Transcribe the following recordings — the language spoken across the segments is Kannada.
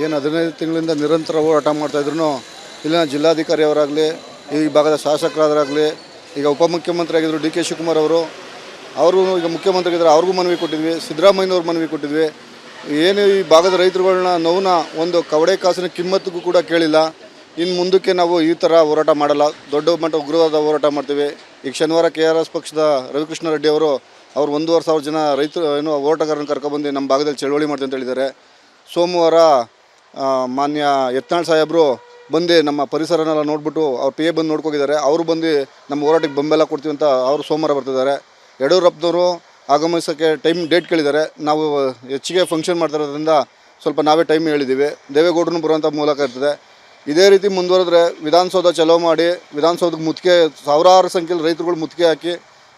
ಏನು 15 ತಿಂಗಳಿಂದ ನಿರಂತರ ಹೋರಾಟ ಮಾಡ್ತಾಯಿದ್ರು ಇಲ್ಲಿನ ಜಿಲ್ಲಾಧಿಕಾರಿಯವರಾಗಲಿ, ಈ ಭಾಗದ ಶಾಸಕರಾಗಲಿ, ಈಗ ಉಪಮುಖ್ಯಮಂತ್ರಿ ಆಗಿದ್ದರು ಡಿ ಕೆ ಶಿವಕುಮಾರ್ ಅವರು ಈಗ ಮುಖ್ಯಮಂತ್ರಿ ಆಗಿದ್ದಾರೆ, ಅವ್ರಿಗೂ ಮನವಿ ಕೊಟ್ಟಿದ್ವಿ, ಸಿದ್ದರಾಮಯ್ಯನವ್ರು ಮನವಿ ಕೊಟ್ಟಿದ್ವಿ. ಏನು ಈ ಭಾಗದ ರೈತರುಗಳನ್ನ ನೋವನ್ನ ಒಂದು ಕವಡೆ ಕಾಸಿನ ಕಿಮ್ಮತ್ತಿಗೂ ಕೂಡ ಕೇಳಿಲ್ಲ. ಇನ್ನು ಮುಂದಕ್ಕೆ ನಾವು ಈ ಥರ ಹೋರಾಟ ಮಾಡಲ್ಲ, ದೊಡ್ಡ ಮಟ್ಟ ಉಗ್ರವಾದ ಹೋರಾಟ ಮಾಡ್ತೀವಿ. ಈಗ ಶನಿವಾರ KRS ಪಕ್ಷದ ರವಿಕೃಷ್ಣ ರೆಡ್ಡಿ ಅವರು 1,500 ಜನ ರೈತರು ಹೋರಾಟಗಾರರನ್ನು ಕರ್ಕೊಬಂದು ನಮ್ಮ ಭಾಗದಲ್ಲಿ ಚಳವಳಿ ಮಾಡ್ತೀವಿ ಅಂತ ಹೇಳಿದ್ದಾರೆ. ಸೋಮವಾರ ಮಾನ್ಯ ಯತ್ನಾಳ್ ಸಾಹೇಬರು ಬಂದು ನಮ್ಮ ಪರಿಸರನೆಲ್ಲ ನೋಡಿಬಿಟ್ಟು ಅವ್ರ PA ಬಂದು ನೋಡ್ಕೋಗಿದ್ದಾರೆ. ಅವರು ಬಂದು ನಮ್ಮ ಹೋರಾಟಕ್ಕೆ ಬೆಂಬಲ ಕೊಡ್ತೀವಿ ಅಂತ ಅವರು ಸೋಮವಾರ ಬರ್ತಿದ್ದಾರೆ. ಯಡಿಯೂರಪ್ಪನವರು ಆಗಮಿಸೋಕ್ಕೆ ಡೇಟ್ ಕೇಳಿದ್ದಾರೆ. ನಾವು ಹೆಚ್ಚಿಗೆ ಫಂಕ್ಷನ್ ಮಾಡ್ತಿರೋದ್ರಿಂದ ಸ್ವಲ್ಪ ನಾವೇ ಟೈಮ್ ಹೇಳಿದ್ದೀವಿ. ದೇವೇಗೌಡರನ್ನು ಬರುವಂಥ ಮೂಲಕ ಇರ್ತದೆ. ಇದೇ ರೀತಿ ಮುಂದುವರೆದ್ರೆ ವಿಧಾನಸೌಧ ಚಲೋ ಮಾಡಿ ವಿಧಾನಸೌಧಕ್ಕೆ ಮುತ್ತಿಗೆ ಸಾವಿರಾರು ಸಂಖ್ಯೆಯಲ್ಲಿ ರೈತರುಗಳು ಮುತ್ತಿಗೆ ಹಾಕಿ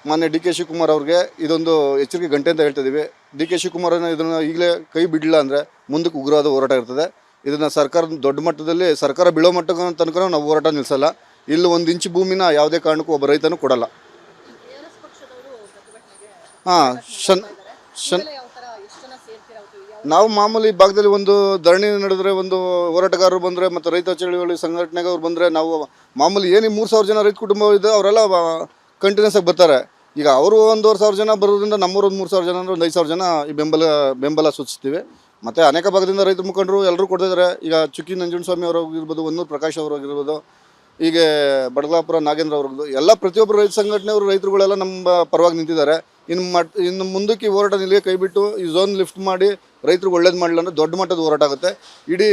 ಮಾನ್ಯ ಡಿ ಕೆ ಶಿವಕುಮಾರ್ ಅವ್ರಿಗೆ ಇದೊಂದು ಎಚ್ಚರಿಕೆ ಗಂಟೆ ಅಂತ ಹೇಳ್ತಿದ್ದೀವಿ. ಡಿ ಕೆ ಶಿವಕುಮಾರನ ಇದನ್ನು ಈಗಲೇ ಕೈ ಬಿಡಲಿಲ್ಲ ಅಂದರೆ ಮುಂದಕ್ಕೆ ಉಗ್ರವಾದ ಹೋರಾಟ ಇರ್ತದೆ. ಇದನ್ನು ಸರ್ಕಾರ ದೊಡ್ಡ ಮಟ್ಟದಲ್ಲಿ ಸರ್ಕಾರ ಬೀಳೋ ಮಟ್ಟದ ತನಕ ನಾವು ಹೋರಾಟ ನಿಲ್ಲಿಸಲ್ಲ. ಇಲ್ಲಿ 1 ಇಂಚು ಭೂಮಿನ ಯಾವುದೇ ಕಾರಣಕ್ಕೂ ಒಬ್ಬ ರೈತನೂ ಕೊಡಲ್ಲ. ಹಾಂ, ನಾವು ಮಾಮೂಲಿ ಭಾಗದಲ್ಲಿ ಒಂದು ಧರಣಿ ನಡೆದ್ರೆ, ಒಂದು ಹೋರಾಟಗಾರರು ಬಂದರೆ ಮತ್ತು ರೈತ ಚಳವಳಿ ಸಂಘಟನೆಗೆ ಅವ್ರು ಬಂದರೆ ನಾವು ಮಾಮೂಲಿ ಏನು 3,000 ಜನ ರೈತ ಕುಟುಂಬ ಇದೆ ಅವರೆಲ್ಲ ಕಂಟಿನ್ಯೂಸ್ ಆಗಿ ಬರ್ತಾರೆ. ಈಗ ಅವರು 1,500 ಜನ ಬರೋದ್ರಿಂದ ನಮ್ಮೂರು 3,000 ಜನ ಅಂದರೆ 5,000 ಜನ ಈ ಬೆಂಬಲ ಸೂಚಿಸ್ತೀವಿ. ಮತ್ತು ಅನೇಕ ಭಾಗದಿಂದ ರೈತ ಮುಖಂಡರು ಎಲ್ಲರೂ ಕೊಡ್ತಿದ್ದಾರೆ. ಈಗ ಚುಕ್ಕಿ ನಂಜುಂಡಸ್ವಾಮಿ ಅವರಾಗಿರ್ಬೋದು, ಹೊನ್ನೂರು ಪ್ರಕಾಶ್ ಅವರಾಗಿರ್ಬೋದು, ಹೀಗೆ ಬಡಗಲಾಪುರ ನಾಗೇಂದ್ರ ಅವ್ರದ್ದು ಎಲ್ಲ ಪ್ರತಿಯೊಬ್ಬರು ರೈತ ಸಂಘಟನೆಯವರು ರೈತರುಗಳೆಲ್ಲ ನಮ್ಮ ಪರವಾಗಿ ನಿಂತಿದ್ದಾರೆ. ಇನ್ನು ಮುಂದಕ್ಕೆ ಈ ಹೋರಾಟ ನಿಲ್ಲಿಗೆ ಕೈಬಿಟ್ಟು ಈ ಝೋನ್ ಲಿಫ್ಟ್ ಮಾಡಿ ರೈತರಿಗೆ ಒಳ್ಳೇದು ಮಾಡಲಿಲ್ಲ ಅಂದರೆ ದೊಡ್ಡ ಮಟ್ಟದ ಹೋರಾಟ ಆಗುತ್ತೆ. ಇಡೀ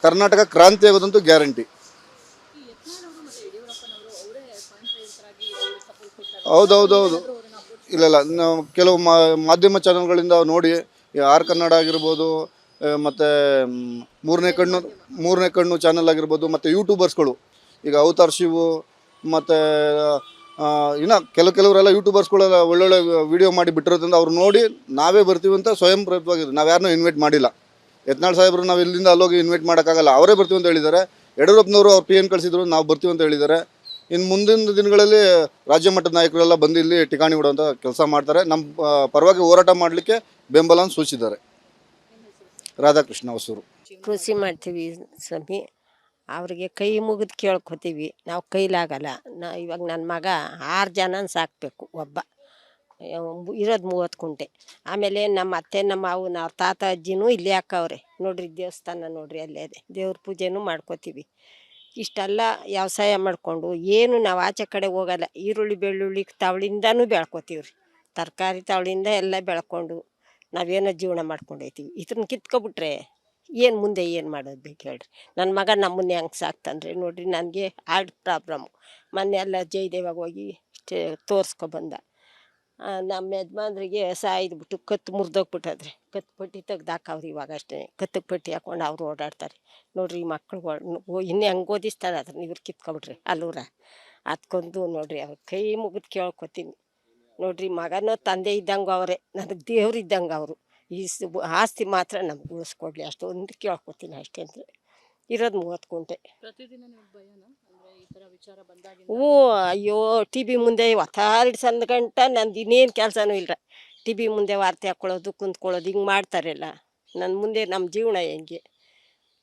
ಕರ್ನಾಟಕ ಕ್ರಾಂತಿ ಆಗೋದಂತೂ ಗ್ಯಾರಂಟಿ. ಹೌದೌದೌದು. ಇಲ್ಲ, ನಾವು ಕೆಲವು ಮಾಧ್ಯಮ ಚಾನಲ್ಗಳಿಂದ ನೋಡಿ, ಆರ್ ಕನ್ನಡ ಆಗಿರ್ಬೋದು, ಮತ್ತು ಮೂರನೇ ಕಣ್ಣು ಚಾನಲ್ ಆಗಿರ್ಬೋದು, ಮತ್ತು ಯೂಟ್ಯೂಬರ್ಸ್ಗಳು ಈಗ ಅವತಾರ್ ಶಿವು ಮತ್ತು ಇನ್ನು ಕೆಲವರೆಲ್ಲ ಯೂಟ್ಯೂಬರ್ಸ್ಗಳೆಲ್ಲ ಒಳ್ಳೊಳ್ಳೆ ವೀಡಿಯೋ ಮಾಡಿ ಬಿಟ್ಟಿರೋದ್ರಿಂದ ಅವ್ರು ನೋಡಿ ನಾವೇ ಬರ್ತೀವಿ ಅಂತ ಸ್ವಯಂ ಪ್ರೇರಿತವಾಗಿದ್ದು. ನಾವು ಯಾರನ್ನೂ ಇನ್ವೈಟ್ ಮಾಡಿಲ್ಲ. ಯತ್ನಾಳ್ ಸಾಹೇಬರು ನಾವು ಇಲ್ಲಿಂದ ಅಲ್ಲೋಗಿ ಇನ್ವೈಟ್ ಮಾಡೋಕ್ಕಾಗಲ್ಲ, ಅವರೇ ಬರ್ತೀವಿ ಅಂತ ಹೇಳಿದ್ದಾರೆ. ಯಡಿಯೂರಪ್ಪನವರು ಅವ್ರು PN ಕಳಿಸಿದ್ರು, ನಾವು ಬರ್ತೀವಿ ಅಂತ ಹೇಳಿದ್ದಾರೆ. ಇನ್ನು ಮುಂದಿನ ದಿನಗಳಲ್ಲಿ ರಾಜ್ಯ ಮಟ್ಟದ ನಾಯಕರೆಲ್ಲ ಬಂದು ಇಲ್ಲಿ ಠಿಕಾಣಿ ಬಿಡುವಂಥ ಕೆಲಸ ಮಾಡ್ತಾರೆ. ನಮ್ಮ ಪರವಾಗಿ ಹೋರಾಟ ಮಾಡಲಿಕ್ಕೆ ಬೆಂಬಲವನ್ನು ಸೂಚಿಸಿದ್ದಾರೆ. ರಾಧಾಕೃಷ್ಣ ಹೊಸೂರು. ಕೃಷಿ ಮಾಡ್ತೀವಿ ಸ್ವಾಮಿ, ಅವ್ರಿಗೆ ಕೈ ಮುಗಿದು ಕೇಳ್ಕೊತೀವಿ. ನಾವು ಕೈಲಾಗಲ್ಲ. ಇವಾಗ ನನ್ನ ಮಗ 6 ಜನನ ಸಾಕಬೇಕು, ಒಬ್ಬ ಇರೋದು 30 ಕುಂಟೆ. ಆಮೇಲೆ ನಮ್ಮ ಅತ್ತೆ ನಮ್ಮ ಅವ್ರ ತಾತ ಅಜ್ಜಿನೂ ಇಲ್ಲೇ ಹಾಕವ್ರೆ ನೋಡ್ರಿ, ದೇವಸ್ಥಾನ ನೋಡ್ರಿ ಅಲ್ಲೇ ಇದೆ, ದೇವ್ರ ಪೂಜೆನೂ ಮಾಡ್ಕೋತೀವಿ. ಇಷ್ಟೆಲ್ಲ ವ್ಯವಸಾಯ ಮಾಡಿಕೊಂಡು ಏನು ನಾವು ಆಚೆ ಕಡೆ ಹೋಗಲ್ಲ. ಈರುಳ್ಳಿ ಬೆಳ್ಳುಳ್ಳಿ ತವಳಿಂದನೂ ಬೆಳ್ಕೊತೀವ್ರಿ, ತರಕಾರಿ ತವಳಿಂದ ಎಲ್ಲ ಬೆಳ್ಕೊಂಡು ನಾವೇನೋ ಜೀವನ ಮಾಡ್ಕೊಂಡೈತೀವಿ. ಇದನ್ನ ಕಿತ್ಕೊಬಿಟ್ರೆ ಮುಂದೆ ಏನು ಮಾಡೋದು ಬೇಕು ಹೇಳ್ರಿ. ನನ್ನ ಮಗ ನಮ್ಮನ್ನೇ ಹೆಂಗೆ ಸಾಕ್ತಂದ್ರೆ ನೋಡ್ರಿ, ನನಗೆ ಹಾರ್ಟ್ ಪ್ರಾಬ್ಲಮ್ಮು. ಮೊನ್ನೆ ಎಲ್ಲ ಜಯದೇವಾಗ ಹೋಗಿ ತೋರಿಸ್ಕೊಬಂದ. ನಮ್ಮ ಯಜಮಾನ್ರಿಗೆ ಸಾಯ್ದುಬಿಟ್ಟು ಕತ್ತು ಮುರಿದೋಗ್ಬಿಟ್ಟದ್ರಿ. ಕತ್ತು ಪಟ್ಟಿ ತೆಗ್ದಾಕವ್ರು ಇವಾಗ ಅಷ್ಟೇ. ಕತ್ತಿಗೆ ಪಟ್ಟಿ ಹಾಕೊಂಡು ಅವ್ರು ಓಡಾಡ್ತಾರೆ ನೋಡ್ರಿ. ಈ ಮಕ್ಳುಗಳು ಇನ್ನೂ ಹೆಂಗೆ ಓದಿಸ್ತಾರೆ ಅದನ್ನ ಇವ್ರು ಕಿತ್ಕೊಬಿಟ್ರಿ ಅಲ್ಲೂರ. ಅದಕ್ಕೊಂದು ನೋಡ್ರಿ ಅವ್ರ ಕೈ ಮುಗಿದು ಕೇಳ್ಕೊತೀನಿ ನೋಡ್ರಿ. ಮಗನೋ ತಂದೆ ಇದ್ದಂಗೆ ಅವರೇ, ನನಗೆ ದೇವ್ರು ಇದ್ದಂಗೆ ಅವರು. ಈ ಆಸ್ತಿ ಮಾತ್ರ ನಮ್ಗೆ ಉಳಿಸ್ಕೊಡ್ಲಿ ಅಷ್ಟೊಂದು ಕೇಳ್ಕೊತೀನಿ ಅಷ್ಟೇ. ಅಂದರೆ ಇರೋದು 30 ಕುಂಟೆ. ಹ್ಞೂ, ಅಯ್ಯೋ TV ಮುಂದೆ ಒತ್ತಾಡಿ ಸಂದ್ಗಂಟ ನಂದು ಇನ್ನೇನು ಕೆಲಸನೂ ಇಲ್ಲ. TV ಮುಂದೆ ವಾರ್ತೆ ಹಾಕ್ಕೊಳ್ಳೋದು, ಕುಂತ್ಕೊಳ್ಳೋದು ಹಿಂಗೆ ಮಾಡ್ತಾರಲ್ಲ. ನನ್ನ ಮುಂದೆ ನಮ್ಮ ಜೀವನ ಹೆಂಗೆ?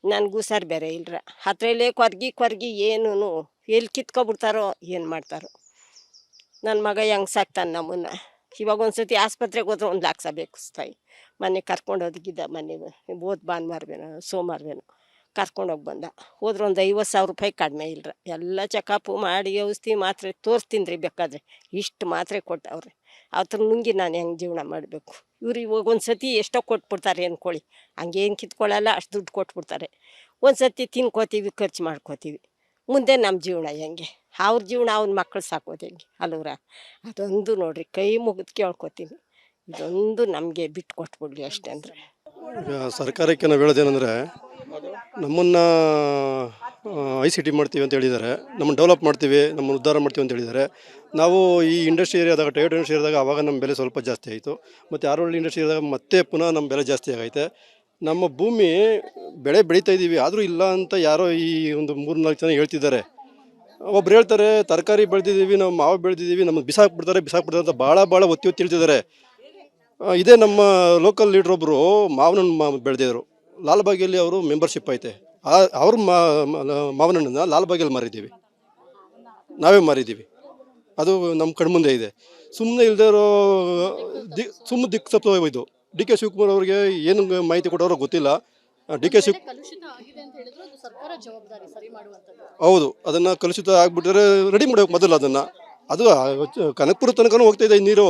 ನನಗೂ ಸರ್ ಬೇರೆ ಇಲ್ರ. ಹತ್ರಲ್ಲೇ ಕೊರ್ಗಿ ಏನೂ ಎಲ್ಲಿ ಕಿತ್ಕೊಬಿಡ್ತಾರೋ ಏನು ಮಾಡ್ತಾರೋ. ನನ್ನ ಮಗ ಹೆಂಗೆ ಸಾಕ್ತಾನೆ ನಮ್ಮನ್ನು. ಇವಾಗ ಒಂದು ಸತಿ ಆಸ್ಪತ್ರೆಗೆ ಹೋದ್ರೆ 1 ಲಕ್ಷ ಬೇಕು ತಾಯಿ. ಮೊನ್ನೆ ಕರ್ಕೊಂಡು ಹೋಗಿದ್ದ, ಮೊನ್ನೆ ಭಾನುವಾರವೇನೋ ಸೋಮವಾರವೇನೋ ಕರ್ಕೊಂಡೋಗಿ ಬಂದ. ಹೋದ್ರೆ ಒಂದು 50,000 ರೂಪಾಯಿ ಕಡಿಮೆ ಇಲ್ರ. ಎಲ್ಲ ಚೆಕಪ್ಪು ಮಾಡಿ ಔಷಧಿ ಮಾತ್ರೆ ತೋರಿಸ್ತೀನಿ ರೀ ಬೇಕಾದ್ರೆ. ಇಷ್ಟು ಮಾತ್ರೆ ಕೊಟ್ಟವ್ರೆ. ಅವ್ರ ನುಂಗಿ ನಾನು ಹೆಂಗೆ ಜೀವನ ಮಾಡಬೇಕು? ಇವ್ರು ಇವಾಗ ಒಂದು ಸತಿ ಎಷ್ಟೋ ಕೊಟ್ಬಿಡ್ತಾರೆ ಅಂದ್ಕೊಳ್ಳಿ, ಹಂಗೇನು ಕಿತ್ಕೊಳ್ಳಲ್ಲ, ಅಷ್ಟು ದುಡ್ಡು ಕೊಟ್ಬಿಡ್ತಾರೆ. ಒಂದು ಸತಿ ತಿನ್ಕೋತೀವಿ, ಖರ್ಚು ಮಾಡ್ಕೋತೀವಿ. ಮುಂದೆ ನಮ್ಮ ಜೀವನ ಹೆಂಗೆ? ಅವ್ರ ಜೀವನ ಅವ್ನ ಮಕ್ಕಳು ಸಾಕೋದು ಹೆಂಗೆ ಅಲ್ಲೂರ? ಅದೊಂದು ನೋಡ್ರಿ, ಕೈ ಮುಗಿದು ಕೇಳ್ಕೊತೀನಿ, ಇದೊಂದು ನಮಗೆ ಬಿಟ್ಟು ಕೊಟ್ಬಿಡ್ಲಿ ಅಷ್ಟೇ. ಅಂದರೆ ಈಗ ಸರ್ಕಾರಕ್ಕೆ ನಾವು ಹೇಳೋದೇನೆಂದರೆ, ನಮ್ಮನ್ನು ICT ಮಾಡ್ತೀವಿ ಅಂತ ಹೇಳಿದ್ದಾರೆ, ನಮ್ಮನ್ನು ಡೆವಲಪ್ ಮಾಡ್ತೀವಿ, ನಮ್ಮನ್ನು ಉದ್ಧಾರ ಮಾಡ್ತೀವಿ ಅಂತ ಹೇಳಿದ್ದಾರೆ. ನಾವು ಈ ಇಂಡಸ್ಟ್ರಿ ಏರಿಯಾದಾಗ, ಟೊಯೋಟೋ ಇಂಡಸ್ಟ್ರಿ ಏರಿಯಾದಾಗ ಆವಾಗ ನಮ್ಮ ಬೆಲೆ ಸ್ವಲ್ಪ ಜಾಸ್ತಿ ಆಯಿತು. ಮತ್ತು ಆರೋಳ್ಳಿ ಇಂಡಸ್ಟ್ರಿ ಏರಿಯಾದಾಗ ಮತ್ತೆ ಪುನಃ ನಮ್ಮ ಬೆಲೆ ಜಾಸ್ತಿ ಆಗೈತೆ. ನಮ್ಮ ಭೂಮಿ ಬೆಳೆ ಬೆಳೀತಾ ಇದ್ದೀವಿ, ಆದರೂ ಇಲ್ಲ ಅಂತ ಯಾರೋ ಈ ಒಂದು 3-4 ಜನ ಹೇಳ್ತಿದ್ದಾರೆ. ಒಬ್ರು ಹೇಳ್ತಾರೆ ತರಕಾರಿ ಬೆಳೆದಿದ್ದೀವಿ, ನಾವು ಮಾವು ಬೆಳೆದಿದ್ದೀವಿ, ನಮಗೆ ಬಿಸಾಕ್ಬಿಡ್ತಾರೆ ಅಂತ ಭಾಳ ಒತ್ತಿ ಹೇಳ್ತಿದ್ದಾರೆ. ಇದೇ ನಮ್ಮ ಲೋಕಲ್ ಲೀಡ್ರೊಬ್ಬರು ಮಾವನ ಬೆಳೆದಿದ್ರು. ಲಾಲ್ಬಾಗಲ್ಲಿ ಅವರು ಮೆಂಬರ್ಶಿಪ್ ಐತೆ. ಅವ್ರ ಮಾವನಣ್ಣನ ಲಾಲ್ಬಾಗಲ್ಲಿ ಮಾರಿದ್ದೀವಿ, ನಾವೇ ಮಾರಿದ್ದೀವಿ. ಅದು ನಮ್ಮ ಕಣ್ಮುಂದೆ ಇದೆ. ಸುಮ್ಮನೆ ಇಲ್ಲದೆ ಇರೋ ಸುಮ್ಮನೆ ದಿಕ್ಕು ತಪ್ಪು ಇದು. ಡಿ ಕೆ ಶಿವಕುಮಾರ್ ಅವ್ರಿಗೆ ಏನು ಮಾಹಿತಿ ಕೊಟ್ಟೋರೋ ಗೊತ್ತಿಲ್ಲ. ಡಿ ಕೆ ಶಿವ ಹೌದು, ಅದನ್ನು ಕಲುಷಿತ ಆಗಿಬಿಟ್ರೆ ರೆಡಿ ಮಾಡಬೇಕು ಮೊದಲು ಅದನ್ನು. ಅದು ಕನಕಪುರ ತನಕ ಹೋಗ್ತಾ ಇದೆ ನೀರು,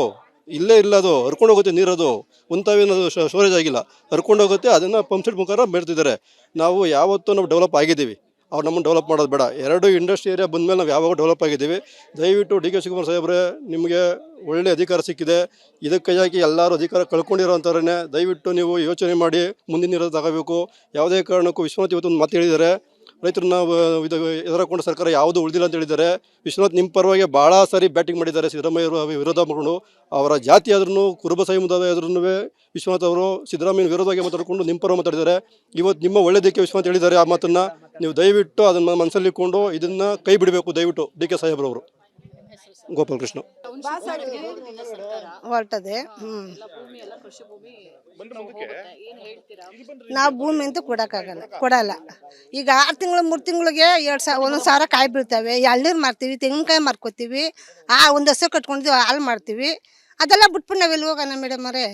ಇಲ್ಲೇ ಇಲ್ಲ, ಅದು ಹರ್ಕೊಂಡು ಹೋಗುತ್ತೆ ನೀರು. ಅದು ಒಂತಾವೇನದು ಸ್ಟೋರೇಜ್ ಆಗಿಲ್ಲ, ಹರ್ಕೊಂಡು ಹೋಗುತ್ತೆ. ಅದನ್ನು ಪಂಪ್ ಸೆಟ್ ಮುಖಾಂತರ ಬೆಳ್ತಿದ್ದಾರೆ. ನಾವು ಯಾವತ್ತೂ ನಾವು ಡೆವಲಪ್ ಆಗಿದ್ದೀವಿ, ಅವ್ರು ನಮ್ಮನ್ನು ಡೆವಲಪ್ ಮಾಡೋದು ಬೇಡ. 2 ಇಂಡಸ್ಟ್ರಿ ಏರಿಯಾ ಬಂದಮೇಲೆ ನಾವು ಯಾವಾಗ ಡೆವಲಪ್ ಆಗಿದ್ದೀವಿ. ದಯವಿಟ್ಟು ಡಿ ಕೆ ಶಿವಕುಮಾರ್ ಸಾಹೇಬ್ರೆ, ನಿಮಗೆ ಒಳ್ಳೆ ಅಧಿಕಾರ ಸಿಕ್ಕಿದೆ. ಇದಕ್ಕೆ ಯಾಕೆ ಎಲ್ಲರೂ ಅಧಿಕಾರ ಕಳ್ಕೊಂಡಿರೋಂಥವ್ರನ್ನೇ ದಯವಿಟ್ಟು ನೀವು ಯೋಚನೆ ಮಾಡಿ ಮುಂದಿನ ಇರೋದು ತಗೋಬೇಕು. ಯಾವುದೇ ಕಾರಣಕ್ಕೂ ವಿಶ್ವನಾಥ್ ಇವತ್ತೊಂದು ಮಾತು ಹೇಳಿದ್ದಾರೆ, ರೈತರನ್ನ ಇದು ಎದುರಾಕೊಂಡು ಸರ್ಕಾರ ಯಾವುದು ಉಳಿದಿಲ್ಲ ಅಂತ ಹೇಳಿದ್ದಾರೆ. ವಿಶ್ವನಾಥ್ ನಿಮ್ಮ ಪರವಾಗಿ ಭಾಳ ಸಾರಿ ಬ್ಯಾಟಿಂಗ್ ಮಾಡಿದ್ದಾರೆ, ಸಿದ್ದರಾಮಯ್ಯ ವಿರೋಧ ಮಾಡಿಕೊಂಡು. ಅವರ ಜಾತಿ ಆದ್ರೂ ಕುರುಬ ಸಮುದಾಯ ಆದ್ರೂ ವಿಶ್ವನಾಥ್ ಅವರು ಸಿದ್ದರಾಮಯ್ಯ ವಿರೋಧವಾಗಿ ಮಾತಾಡಿಕೊಂಡು ನಿಮ್ಮ ಪರವಾಗಿ ಮಾತಾಡಿದ್ದಾರೆ. ಇವತ್ತು ನಿಮ್ಮ ಒಳ್ಳೆಯದಕ್ಕೆ ವಿಶ್ವನಾಥ್ ಹೇಳಿದ್ದಾರೆ. ಆ ಮಾತನ್ನು ನೀವು ದಯವಿಟ್ಟು ಅದನ್ನು ಮನಸ್ಸಲ್ಲಿ ಇಟ್ಕೊಂಡು ಇದನ್ನು ಕೈ ಬಿಡಬೇಕು ದಯವಿಟ್ಟು ಡಿ ಕೆ ಸಾಹೇಬ್ರವರು. ಗೋಪಾಲ್ ಕೃಷ್ಣ ಹೊರಟದೆ. ನಾವು ಭೂಮಿ ಅಂತ ಕೊಡಲ್ಲ. ಈಗ 6 ತಿಂಗಳು 3 ತಿಂಗಳಿಗೆ 1,000 ಕಾಯಿ ಬೀಳ್ತವೆ. ಎಳ್ನೀರು ಮಾರ್ತೀವಿ, ತೆಂಗಿನಕಾಯಿ ಮಾರ್ಕೋತೀವಿ, ಒಂದು ಹಸು ಕಟ್ಕೊಂಡಿದ್ದೀವಿ, ಹಾಲು ಮಾಡ್ತೀವಿ. ಅದೆಲ್ಲ ಬಿಟ್ಬಿಟ್ಟು ನಾವೆಲ್ಲಿ ಹೋಗೋಣ ಮೇಡಮ್ ಅವರೇ?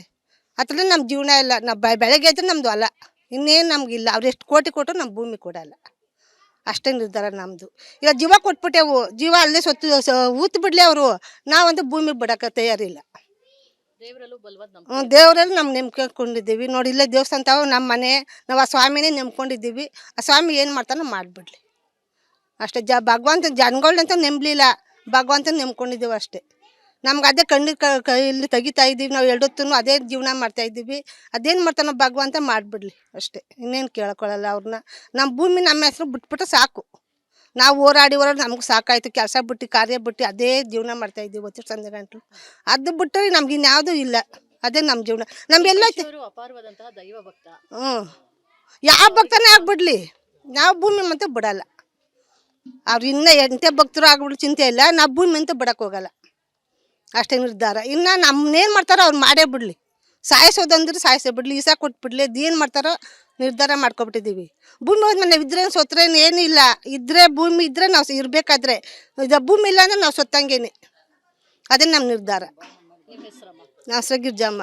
ಅದರಲ್ಲಿ ನಮ್ಮ ಜೀವನ ಇಲ್ಲ. ನಾವು ಬೆಳಗ್ಗೆ ಇದ್ರೆ ನಮ್ಮದು ಅಲ್ಲ, ಇನ್ನೇನು ನಮಗಿಲ್ಲ. ಅವ್ರು ಎಷ್ಟು ಕೋಟಿ ಕೊಟ್ಟರು ನಮ್ಮ ಭೂಮಿ ಕೊಡಲ್ಲ. ಅಷ್ಟೇ ನಿರ್ಧಾರ ನಮ್ಮದು. ಈಗ ಜೀವ ಕೊಟ್ಬಿಟ್ಟೆವು, ಜೀವ ಅಲ್ಲೇ ಊತು ಬಿಡಲಿ ಅವರು. ನಾವಂತೂ ಭೂಮಿ ಬಿಡೋಕೆ ತಯಾರಿಲ್ಲ. ದೇವರಲ್ಲಿ ನಾವು ನೆಮ್ಕೊಂಡಿದ್ದೀವಿ ನೋಡಿ. ಇಲ್ಲೇ ದೇವಸ್ಥಾನ ತಾವು ನಮ್ಮ ಮನೆ, ನಾವು ಆ ಸ್ವಾಮಿನೇ ನೆಮ್ಕೊಂಡಿದ್ದೀವಿ. ಆ ಸ್ವಾಮಿ ಏನು ಮಾಡ್ತಾನೋ ಮಾಡಿಬಿಡ್ಲಿ ಅಷ್ಟೇ. ಭಗವಂತ ಜನಗಳಂತ ನೆಮ್ಮಲಿಲ್ಲ, ಭಗವಂತನ ನೆಮ್ಕೊಂಡಿದ್ದೀವಿ ಅಷ್ಟೇ. ನಮ್ಗೆ ಅದೇ ಕೈಯಲ್ಲಿ ತೆಗಿತಾ ಇದ್ದೀವಿ. ನಾವು 2 ಹೊತ್ತು ಅದೇ ಜೀವನ ಮಾಡ್ತಾಯಿದ್ದೀವಿ. ಅದೇನು ಮಾಡ್ತಾನೋ ಭಗವಂತ ಮಾಡಿಬಿಡ್ಲಿ ಅಷ್ಟೇ. ಇನ್ನೇನು ಕೇಳ್ಕೊಳ್ಳಲ್ಲ ಅವ್ರನ್ನ. ನಮ್ಮ ಭೂಮಿ ನಮ್ಮ ಹೆಸರು ಬಿಟ್ಬಿಟ್ರೆ ಸಾಕು. ನಾವು ಹೋರಾಡಿ ನಮ್ಗೆ ಸಾಕಾಯಿತು. ಕೆಲಸ ಬಿಟ್ಟು ಕಾರ್ಯ ಬಿಟ್ಟು ಅದೇ ಜೀವನ ಮಾಡ್ತಾಯಿದ್ದೀವಿ ಹೊತ್ತು ಸಂಜೆ ಗಂಟಲು. ಅದು ಬಿಟ್ಟರೆ ನಮ್ಗೆ ಇನ್ಯಾವುದೂ ಇಲ್ಲ. ಅದೇ ನಮ್ಮ ಜೀವನ. ನಮಗೆಲ್ಲ ಯಾವ ಭಕ್ತನೇ ಆಗ್ಬಿಡ್ಲಿ, ನಾವು ಭೂಮಿ ಅಂತ ಬಿಡಲ್ಲ. ಅವ್ರು ಇನ್ನೂ ಎಂಥ ಭಕ್ತರು ಆಗ್ಬಿಡ್ಲಿ ಚಿಂತೆ ಇಲ್ಲ. ನಾವು ಭೂಮಿ ಅಂತ ಬಿಡಕ್ಕೆ ಹೋಗಲ್ಲ ಅಷ್ಟೇ ನಿರ್ಧಾರ. ಇನ್ನು ನಮ್ಮನ್ನೇನು ಮಾಡ್ತಾರೋ ಅವ್ರು ಮಾಡೇ ಬಿಡಲಿ. ಸಾಯಿಸೋದಂದ್ರೆ ಸಾಯಿಸೇ ಬಿಡಲಿ, ಈಸ ಕೊಟ್ಬಿಡ್ಲಿ. ಅದೇನು ಮಾಡ್ತಾರೋ ನಿರ್ಧಾರ ಮಾಡ್ಕೊಬಿಟ್ಟಿದ್ದೀವಿ. ಭೂಮಿ ಹೋದ್ಮೇಲೆ ನಾವು ಇದ್ರೆ ಸೊತ್ರೇನು ಏನೂ ಇಲ್ಲ. ಇದ್ದರೆ ಭೂಮಿ ಇದ್ದರೆ ನಾವು ಇರಬೇಕಾದ್ರೆ, ಇದು ಭೂಮಿ ಇಲ್ಲ ಅಂದರೆ ನಾವು ಸೊತ್ತಂಗೇನೆ. ಅದೇ ನಮ್ಮ ನಿರ್ಧಾರ. ನಾವು ಗಿರ್ಜಮ್ಮ.